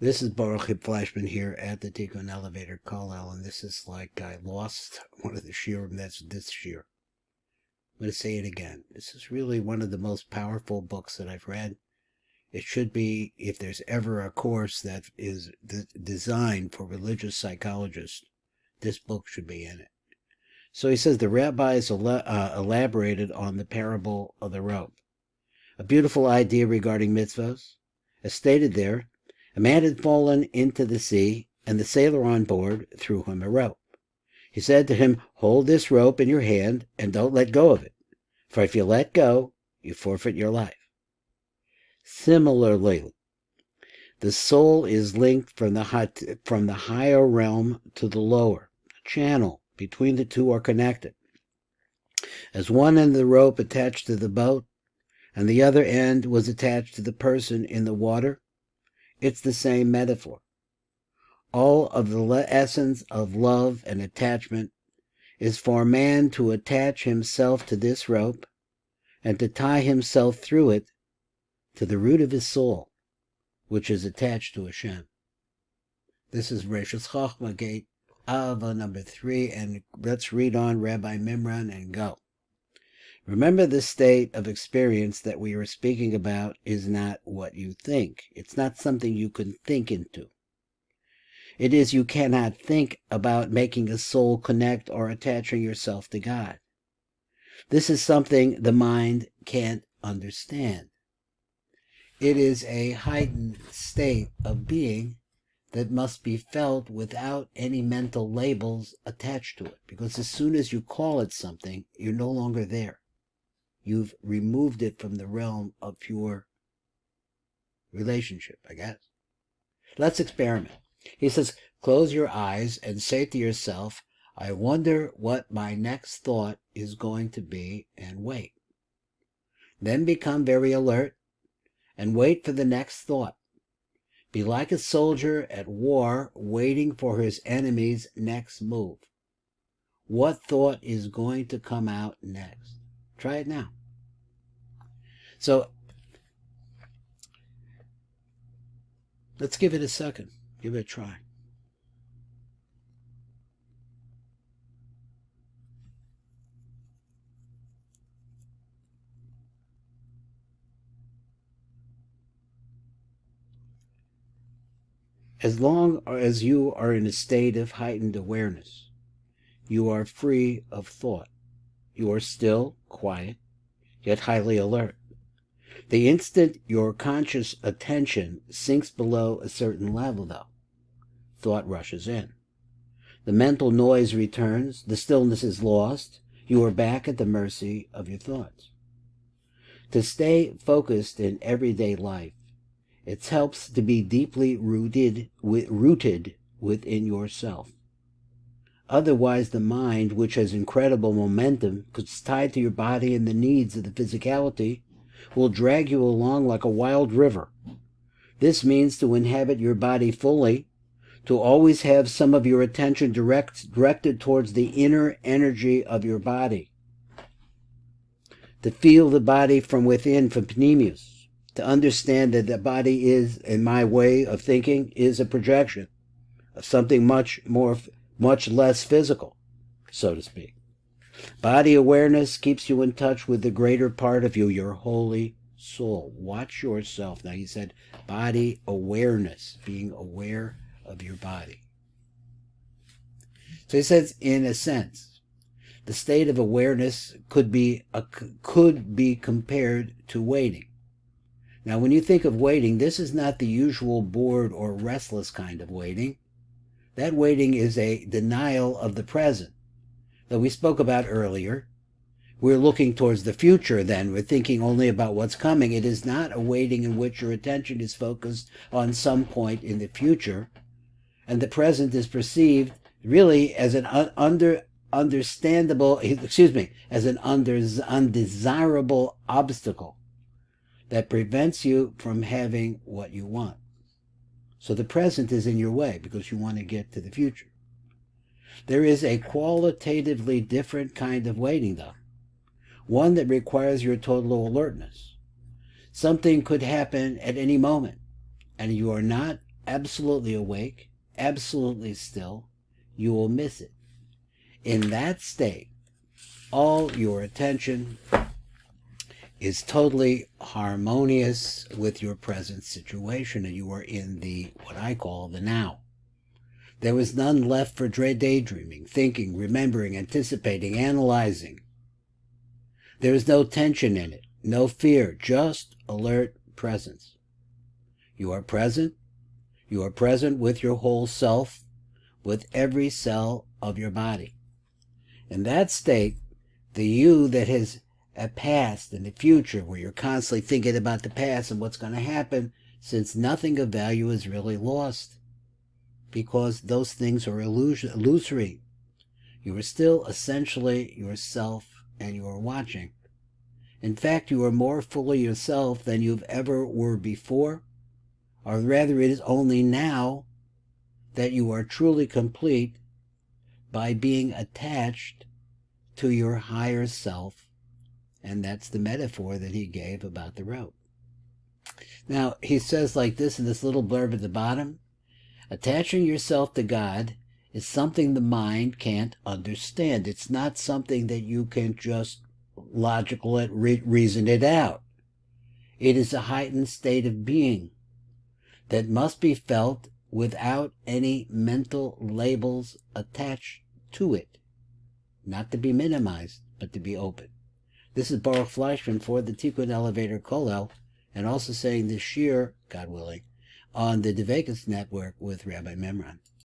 This is Baruch Flashman here at the Tikkun Elevator Kollel, and this is like I lost one of the shiur. That's this shiur. I'm going to say it again. This is really one of the most powerful books that I've read. It should be, if there's ever a course that is designed for religious psychologists, this book should be in it. So he says the rabbis elaborated on the parable of the rope. A beautiful idea regarding mitzvahs. As stated there, a man had fallen into the sea, and the sailor on board threw him a rope. He said to him, "Hold this rope in your hand and don't let go of it, for if you let go, you forfeit your life." Similarly, the soul is linked from the higher realm to the lower. The channel between the two are connected. As one end of the rope attached to the boat, and the other end was attached to the person in the water, it's the same metaphor. All of the essence of love and attachment is for man to attach himself to this rope and to tie himself through it to the root of his soul, which is attached to Hashem. This is Reshus Chochmah Gate Ava number 3, and let's read on Rabbi Mimran and go. Remember, the state of experience that we are speaking about is not what you think. It's not something you can think into. It is you cannot think about making a soul connect or attaching yourself to God. This is something the mind can't understand. It is a heightened state of being that must be felt without any mental labels attached to it. Because as soon as you call it something, you're no longer there. You've removed it from the realm of pure relationship, I guess. Let's experiment. He says, close your eyes and say to yourself, I wonder what my next thought is going to be, and wait. Then become very alert and wait for the next thought. Be like a soldier at war waiting for his enemy's next move. What thought is going to come out next? Try it now. So, let's give it a second. Give it a try. As long as you are in a state of heightened awareness, you are free of thought. You are still, quiet, yet highly alert. The instant your conscious attention sinks below a certain level, though, thought rushes in. The mental noise returns, the stillness is lost, you are back at the mercy of your thoughts. To stay focused in everyday life, it helps to be deeply rooted within yourself. Otherwise, the mind, which has incredible momentum, because it's tied to your body and the needs of the physicality, will drag you along like a wild river. This means to inhabit your body fully, to always have some of your attention directed towards the inner energy of your body, to feel the body from within, from pneumius, to understand that the body is, in my way of thinking, is a projection of something much less physical, so to speak. Body awareness keeps you in touch with the greater part of you, your holy soul. Watch yourself. Now, he said body awareness, being aware of your body. So he says, in a sense, the state of awareness could be compared to waiting. Now, when you think of waiting, this is not the usual bored or restless kind of waiting. That waiting is a denial of the present that we spoke about earlier. We're looking towards the future then. We're thinking only about what's coming. It is not a waiting in which your attention is focused on some point in the future, and the present is perceived really as an undesirable obstacle that prevents you from having what you want. So the present is in your way because you want to get to the future. There is a qualitatively different kind of waiting, though. One that requires your total alertness. Something could happen at any moment, and you are not absolutely awake, absolutely still, you will miss it. In that state, all your attention is totally harmonious with your present situation, and you are in the, what I call, the now. There was none left for daydreaming, thinking, remembering, anticipating, analyzing. There is no tension in it, no fear, just alert presence. You are present. You are present with your whole self, with every cell of your body. In that state, the you that has a past and a future, where you're constantly thinking about the past and what's going to happen, since nothing of value is really lost, because those things are illusory. You are still essentially yourself, and you are watching. In fact, you are more fully yourself than you've ever were before, or rather it is only now that you are truly complete by being attached to your higher self, and that's the metaphor that he gave about the rope. Now, he says like this in this little blurb at the bottom, attaching yourself to God is something the mind can't understand. It's not something that you can just logically reason it out. It is a heightened state of being that must be felt without any mental labels attached to it. Not to be minimized, but to be open. This is Baruch Fleischman for the Tikkun Elevator Kollel, and also saying this shiur, God willing, on the Dvekas Network with Rabbi Mimran.